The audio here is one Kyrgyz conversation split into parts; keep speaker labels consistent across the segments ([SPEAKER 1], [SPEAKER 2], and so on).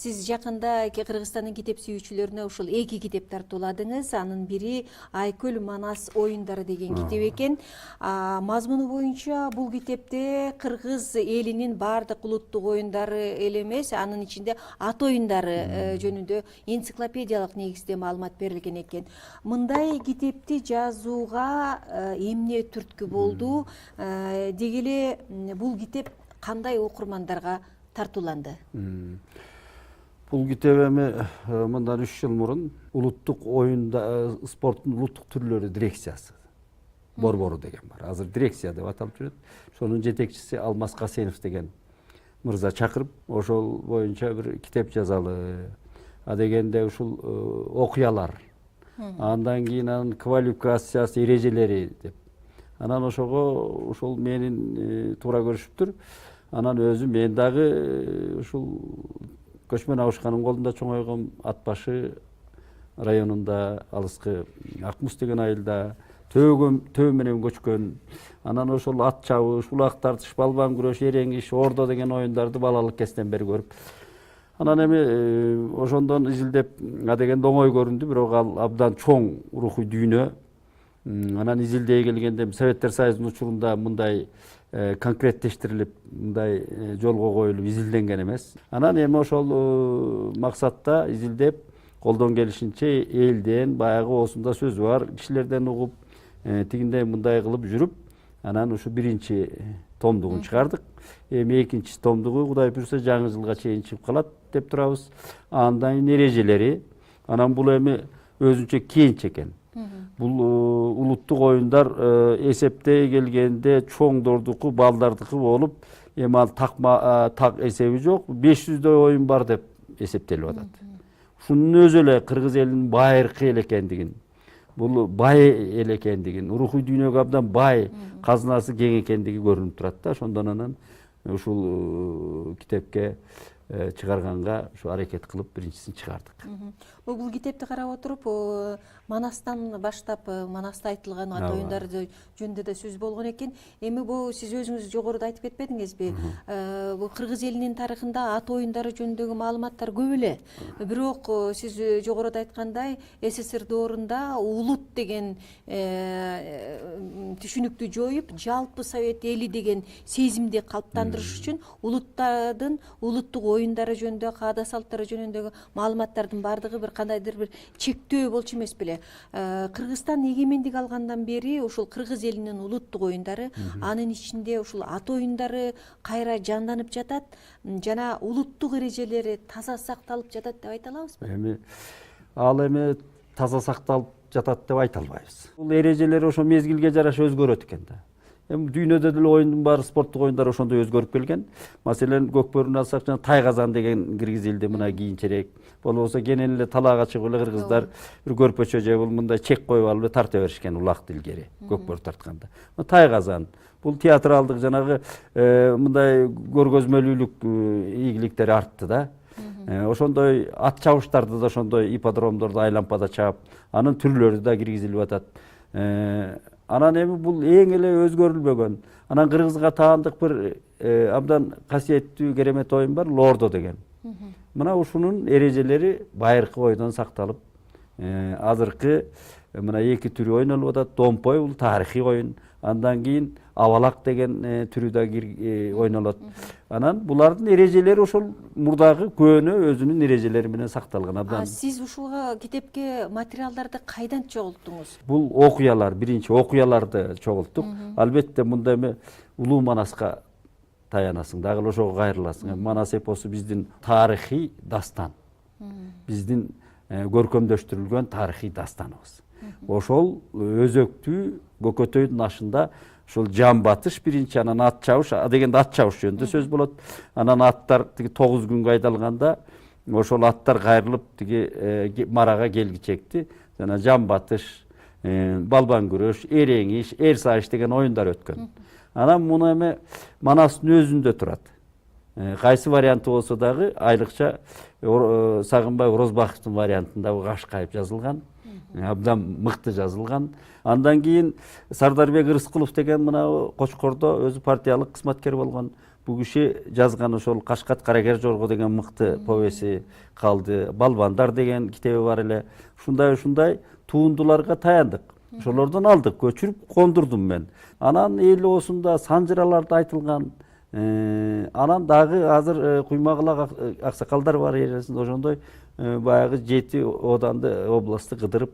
[SPEAKER 1] Сиз жакында Кыргызстандын китеп сүйүүчүлөрүнө ушул 2 китеп тартууладыңыз. Анын бири Айкөл Манас оюндары деген китеп экен. Мазмуну боюнча бул китепте кыргыз элинин баардык улуттук оюндары эле эмес, анын ичинде ат оюндары жөнүндө энциклопедиялык негизде маалымат берилген экен. Мындай китепти жазууга эмне түрткү болду? Деги эле бул китеп кандай окурмандарга тартууланды?
[SPEAKER 2] Бул китеп эми мындан 3 жыл мурун улуттук оюнда спорттун улуттук түрлөрү дирекциясы борбору деген бар. Азыр дирекция деп аталып жүрөт. Ошонун жетекчиси Алмаз Касенов деген мырза чакырып, ошол боюнча бир китеп жазалы. Дегенде ушул окуялар. Андан кийин анын квалификациясы, эрежелери деп. Анан ошого ушул менин туура көрүшүптүр. Анан өзүм мен дагы ушул Көчмөн Абышкандын колунда чоңойгом, Атбашы районунда алыскы Акмус деген айылда төө менен көчкөн. Анан ошол ат чабыш, улак тартыш, балбан күрөш, эрең иш, ордо деген оюндарды балалык кезинен бери көрүп. Анан эми ошондон изилдеп, дегенде оңой көрүндү, бирок ал абдан чоң рухий дүйнө. Анан изилдей келгенде Советтер Союзунун учурунда мындай конкреттештирилип, мындай жолго коюлуп изилденген эмес. Анан эми ошол максатта изилдеп, колдон келишинче элден, баягы осунда сөзү бар кишилерден угуп, тигиндей мындай кылып жүрүп, анан ушу биринчи томдугун чыгардык. Эми экинчи томдугу Кудай буйрса жаңы жылга чейин чыгып калат деп турабыз. Андан кийин эрежелери. Анан бул эми өзүнчө кенч экен. Бул улуттук оюндар эсептей келгенде чоңдордуку, балдардыкы болуп, эми ал так эсеби жок, 500дөй оюн бар деп эсептелип атат. Ушунун өзү эле кыргыз элинин байыркы эл экендигин, бул бай эл экендигин, рухий дүйнөгө абдан бай, казынасы кең экендиги көрүнүп турат да. Ошондон анан ушул китепке чыгарганга ушу аракет кылып биринчисин чыгардык.
[SPEAKER 1] Бул китепти карап отуруп, Манастан баштап, Манаста айтылган ат оюндары жөнүндө да сөз болгон экен. Эми бул сиз өзүңүз жогоруда айтып кетпедиңизби? Бул кыргыз элинин тарыхында ат оюндары жөнүндөгү маалыматтар көп эле. Бирок сиз жогоруда айткандай, СССР доорунда улут деген түшүнүктү жоюп, жалпы совет эли деген сезимди калыптандырыш үчүн улуттардын улуттук оюндары жөнүндө, каада салттары жөнүндөгү маалыматтардын баардыгы бир кандайдыр бир чектөө болчу эмес беле? Кыргызстан эгемендик алгандан бери ушул кыргыз элинин улуттук оюндары, анын ичинде ушул ат оюндары кайра жанданып жатат, жана улуттук эрежелери таза сакталып жатат деп айта алабызбы?
[SPEAKER 2] Эми таза сакталып жатат деп айта албайбыз. Бул эрежелер ошо мезгилге жараша өзгөрөт экен да. Эми дүйнөдө деле оюндун баары, спорттук оюндар ошондой өзгөрүп келген. Маселен, Көкбөрүнү алсак, жана Тайгазан деген киргиз элде мына кийинчерээк. Болбосо кенен эле талаага чыгып эле кыргыздар бир көрпөчө же бул мындай чек коюп алып тарта беришкен улакты илгери, Көкбөрү тартканда. Тайгазан бул театралдык жанагы мындай көргөзмөлүүлүк ийгиликтери артты да. Ошондой ат чабыштарды да ошондой ипподромдорду айлампада чаап, анын түрлөрү да киргизилип атат. Анан эми бул эң эле өзгөрүлбөгөн. Анан кыргызга таандык бир абдан касиеттүү керемет оюн бар, лордо деген. Мына ушунун эрежелери байыркы ойдон сакталып, азыркы мына 2 түрү ойнолуп атат. Домпой бул тарыхый оюн. Андан кийин абалак деген түрү да ойнолот. Анан булардын эрежелери ошол мурдагы көөнө өзүнүн эрежелери менен сакталган абдан.
[SPEAKER 1] Сиз ушул китепке материалдарды кайдан чогулттуңуз?
[SPEAKER 2] Бул окуялар, биринчи окуяларды чогулттук. Албетте мында эми Улуу Манаска таянасың, дагы ошого кайрыласың. Манас эпосу биздин тарыхый дастан. Биздин көркөмдөштүрүлгөн тарыхый дастаныбыз. Ошол өзөктүү Көкөтөйдүн ашында ушул жан батыш биринчи, анан ат чабыш, дегенде ат чабыш жөнүндө сөз болот. Анан аттар 9 күнгө айдалганда ошол аттар кайрылып марага келгичекти. Жана жан батыш, балбан күрөш, эрең иш, эр сайыш деген оюндар өткөн. Анан муну эми Манастын өзүндө турат. Кайсы варианты болсо дагы айрыкча Сагынбай Орозбаковдун вариантында Кашкайып жазылган. Абдан мыкты жазылган. Андан кийин Сардарбек Рыскулов деген мына Кочкордо өзү партиялык кызматкер болгон. Бул киши жазган ошол Кашкат Каракер жорго деген мыкты повеси калды. Балбандар деген китеби бар эле. Ушундай туындуларга таяндык. Ошолордон алдык, көчүрүп кондурдум мен. Анан эл оосунда санжыраларда айтылган, анан дагы азыр Куймагылак аксакалдар бар эресинде ошондой баягы 7 оданды областты кыдырып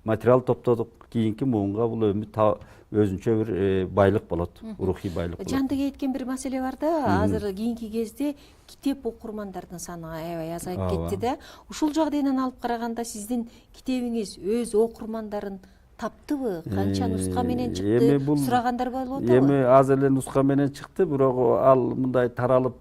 [SPEAKER 2] материал топтодук. Кийинки муунга бул өзүнчө бир байлык болот, рухий байлык болот.
[SPEAKER 1] Жандык айткан бир маселе бар да, азыр кийинки кезде китеп окурмандардын саны аябай азайып кетти да. Ушул жагдайдан алып караганда сиздин китебиңиз өз окурмандарын таптыбы? Канча нуска менен чыкты? Сурагандар болуп атабы?
[SPEAKER 2] Эми аз эле нуска менен чыкты, бирок ал мындай таралып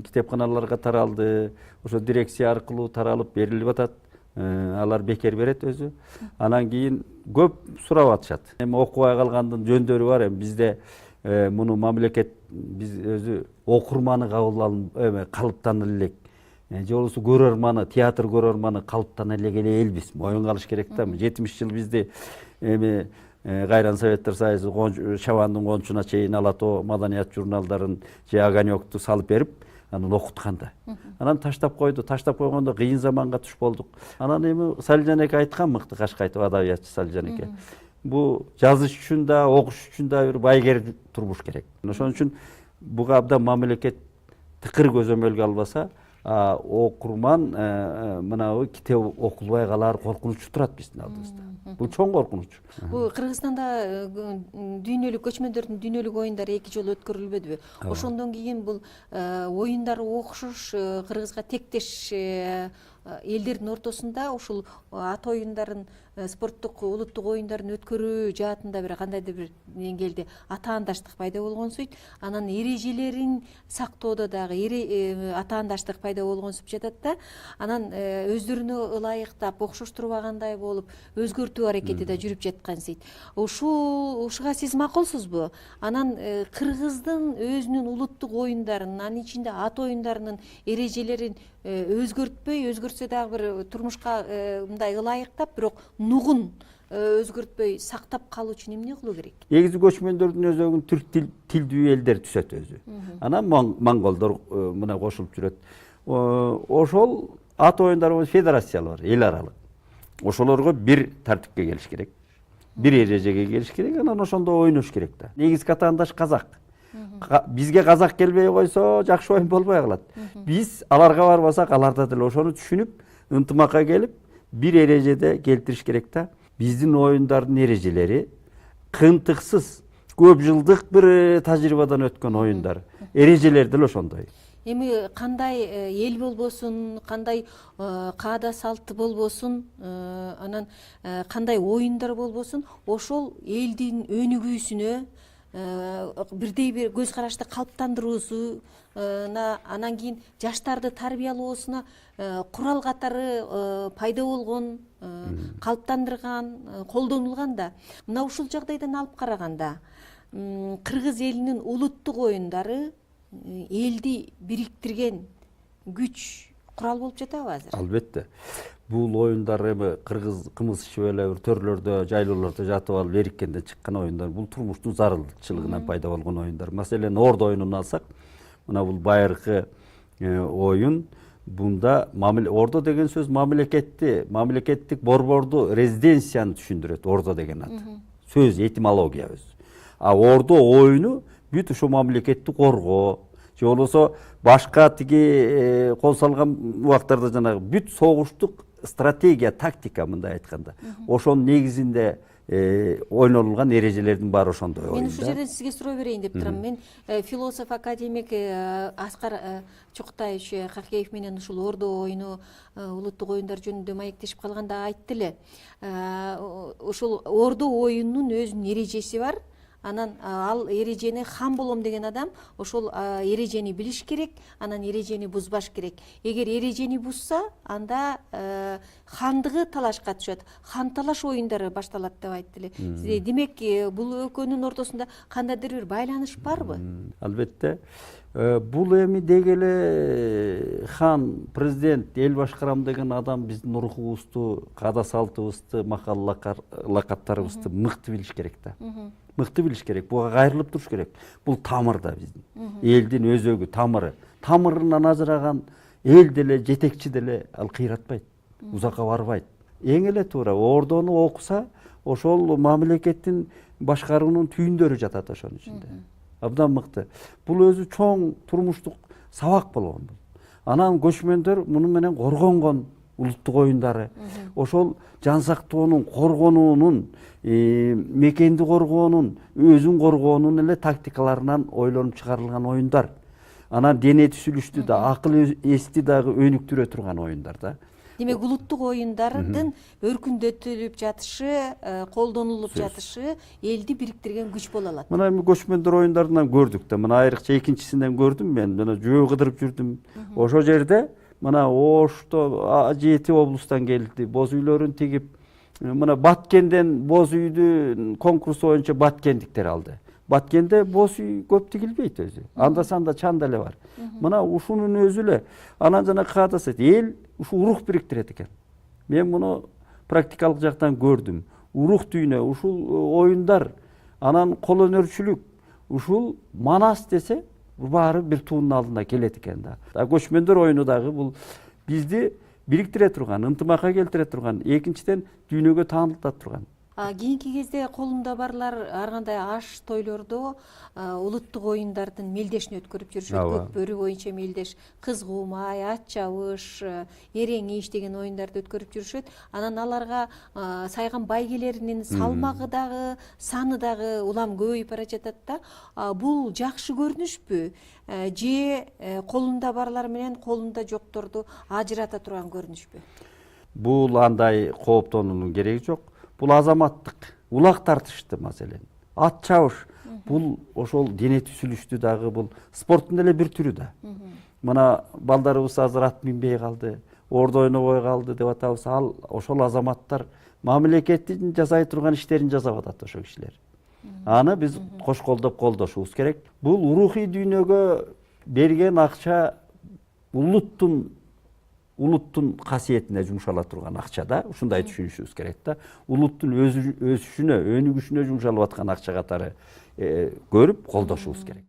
[SPEAKER 2] китепканаларга таралды. Ошо дирекция аркылуу таралып берилип атат. Алар бекер берет өзү. Анан кийин көп сурап атышат. Эми окубай калгандын жөндөрү бар. Эми бизде муну мамлекет биз өзү окурманы калыптанып элек. Же болбосо көрөрманы, театр көрөрманы калыптана элек элбиз. Моюнга алыш керек да. 70 жыл бизди эми Кайран Советтер Союзу Шабандын кончуна чейин Алатоо маданият журналдарын же Огонёкту салып берип, анан окутканда. Анан таштап койду. Таштап койгондо кыйын заманга туш болдук. Анан эми Салижан эке айткан, мыкты Кашкайтов адабиятчы Салижан эке. Бу жазыш үчүн да, окуш үчүн да бир байгер турмуш керек. Ошон үчүн буга абдан мамлекет тыкыр көзөмөлгө албаса, окурман мынабы китеп окулбай калар коркунучу турат биздин алдыбызда. Бул чоң коркунуч.
[SPEAKER 1] Бул Кыргызстанда дүйнөлүк көчмөндөрдүн дүйнөлүк оюндары 2 жолу өткөрүлбөдүбү? Ошондон кийин бул оюндар окшош Кыргызга тектеш элдердин ортосунда ушул ат оюндарын, спорттук улуттук оюндарын өткөрүү жаатында бир кандайдыр бир деңгээлде атаандаштык пайда болгонсуйт. Анан эрежелерин сактоодо дагы атаандаштык пайда болгонсуп жатат да. Анан өздөрүнө ылайыктап, окшоштурбагандай болуп, өзгөртүү аракети да жүрүп жаткансыйт. Ушуга сиз макулсузбу? Анан Кыргыздын өзүнүн улуттук оюндарын, анын ичинде ат оюндарынын эрежелерин өзгөртсө дагы бир турмушка мындай ылайыктап, бирок нугун өзгөртпөй сактап калуу үчүн эмне кылуу керек?
[SPEAKER 2] Эгизи көчмөндөрдүн өзөгүн түрк тилдүү элдер түзөт өзү. Анан монголдор мына кошулуп жүрөт. Ошол ат оюндары федерациялар бар, эл аралык. Ошолорго бир тартипке келиш керек. Бир эрежеге келиш керек, анан ошондо ойнош керек да. Негизги атаандаш казак. Бизге казак келбей койсо жакшы оюн болбой калат. Биз аларга барбасак, аларда деле ошону түшүнүп, ынтымакка келип, бир эрежеде келтириш керек да. Биздин оюндардын эрежелери кыйынтыксыз, көп жылдык бир тажрыйбадан өткөн оюндар. Эрежелер деле ошондой.
[SPEAKER 1] Эми кандай эл болбосун, кандай каада салты болбосун, анан кандай оюндар болбосун, ошол элдин өнүгүүсүнө бирдей бир көз карашты калыптандыруусу, анан кийин жаштарды тарбиялоосуна курал катары пайда болгон, калыптандырган, колдонулган да. Мына ушул жагдайдан алып караганда, кыргыз элинин улуттук оюндары элди бириктирген күч, курал болуп жатабы азыр? Албетте.
[SPEAKER 2] Бул оюндар эми кыргыз кымыз ичип эле бир төрлөрдө, жайлоолордо жатып алып эриккенде чыккан оюндар. Бул турмуштун зарылчылыгынан пайда болгон оюндар. Маселен, Ордо оюнун алсак, мына бул байыркы оюн. Бунда Ордо деген сөз мамлекеттик борборду, резиденцияны түшүндүрөт. Ордо деген ат. Сөз этимология өзү. Ордо оюну бүт ушул мамлекетти коргоо, же болбосо башка тиги кол салган убактарда жанагы бүт согуштук стратегия, тактика мындай айтканда. Ошонун негизинде ойнолулган эрежелердин баары ошондой оюн.
[SPEAKER 1] Мен ушул жерден сизге суроо берейин деп турам. Мен философ академик Аскар Чукутаевич Какеев менен ушул Ордо оюну, улуттук оюндар жөнүндө маектешип калганда айтты эле. Ушул Ордо оюнунун өзүнүн эрежеси бар. Анан ал эрежени хан болом деген адам ошол эрежени билиш керек, анан эрежени бузбаш керек. Эгер эрежени бузса, анда хандыгы талашка түшөт. Хан талаш оюндары башталат деп айтты эле. Демек, бул экөөнүн ортосунда кандайдыр бир байланыш барбы?
[SPEAKER 2] Албетте. Бул эми деги эле хан, президент, эл башкарам деген адам биздин рухубузду, каада салтыбызды, макал лакаттарыбызды мыкты билиш керек да. мыкты билиш керек, буга кайрылып туруш керек. Бул тамыр да биздин элдин өзөгү, тамыры. Тамырынан ажыраган эл деле, жетекчи деле ал кыйратпайт, узакка барбайт. Эң эле туура ордону окуса, ошол мамлекеттин башкаруунун түйүндөрү жатат ошонун ичинде. Абдан мыкты. Бул өзү чоң турмуштук сабак болгон. Анан көчмөндөр муну менен коргонгон улуттук оюндары. Ошол жан сактоонун, коргонуунун, мекенди коргоонун, өзүн коргоонун эле тактикаларынан ойлонуп чыгарылган оюндар. Анан дене түзүлүштү да, акыл эсти дагы өнүктүрө турган оюндар да.
[SPEAKER 1] Демек улуттук оюндардын өркүндөтүлүп жатышы, колдонулуп жатышы элди бириктирген күч боло алат.
[SPEAKER 2] Мына эми көчмөндөр оюндарынан көрдүк да, мына айрыкча экинчисинен көрдүм мен. Мына жөө кыдырып жүрдүм. Ошол жерде мына Ошто 7 облустан келди, боз үйлөрүн тигип, мына Баткенден боз үйдү конкурс боюнча баткендиктер алды. Баткенде боз үй көп тигилбейт өзү. Анда санда чан деле бар. Мына ушунун өзү эле анан жана каадасат эл ушу урух бириктирет экен. Мен муну практикалык жактан көрдүм. Урух түйүнө ушул оюндар, анан кол өнөрчүлүк, ушул Манас десе баары бир туунун алдына келет экен да. Көчмөндөр оюну дагы бул бизди бириктире турган, ынтымакка келтире турган, экинчиден дүйнөгө таанылта турган.
[SPEAKER 1] Кийинки кезде колунда барлар ар кандай аш тойлордо улуттук оюндардын мелдешин өткөрүп жүрүшөт. Көк бөрү боюнча мелдеш, кыз куумай, ат чабыш, эрең иш деген оюндарды өткөрүп жүрүшөт. Анан аларга сайган байгелеринин салмагы дагы, саны дагы улам көбөйүп бара жатат да. Бул жакшы көрүнүшпү? Же колунда барлар менен колунда жокторду ажырата турган көрүнүшпү?
[SPEAKER 2] Бул андай кооптонуунун кереги жок. Бул азаматтык, улак тартышты маселен. Ат чабыш, бул ошол дене түзүлүштү дагы, бул спорттун эле бир түрү да. Мына балдарыбыз азыр ат минбей калды, ордо ойнобой калды деп атабыз. Ал ошол азаматтар мамлекеттин жасай турган иштерин жасап атат ошол кишилер. Аны биз кош колдоп колдошубуз керек. Бул рухий дүйнөгө берген акча улуттун касиетине жумшала турган акча да, ушундай түшүнүшүбүз керек да. Улуттун өсүшүнө, өнүгүшүнө жумшалып аткан акча катары көрүп колдошубуз керек.